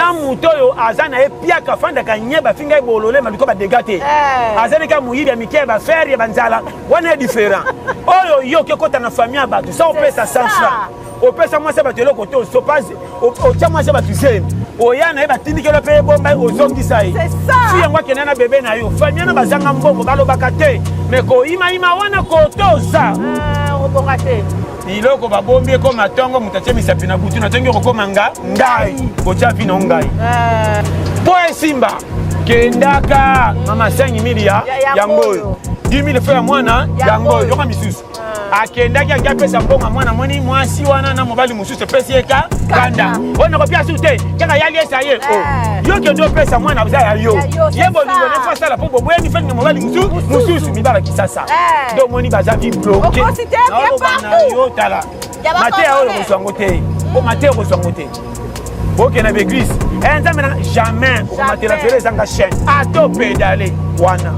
na mutoyo azana epiaka fanda kanyeba finga bolole maliko ba dégâté azana ka muyibi amike ba faire ya banzala wana différent oyo yo ke kota na famille ba ça on peut ça sans francs on peut ça moi ça ba te côté au sopage au tia moi ça ba tu sais oyana eba tindikelo pe bomba ozongi sai c'est ça si yango kenana bébé na yo famille na bazanga mbongo balobaka te mais ko ima wana kotoza obonga te iloko babombi ko matongo mutache misapi na butu na tongi ko manga ngai kocha vino ngai boy simba kendaka mama 5000 ya ngoyo 10000 fa mwana ya ngoyo yoka misusu akendaki akapesa mbonga mwana moni mwasi wana na mobali mususu pesi eka kanda ona ko pia sute kaka yali esa ye yo ke ndo pesa mwana buza ya yo yebo lingo ne fa sala po bobo ni feni mobali mususu mibala kisasa do moni baza vi bloqué yo tala mate ya olo muswango te o mate ko swango te boke na l'église nzambe na jamais o mate la fere zanga chaîne ato pédaler wana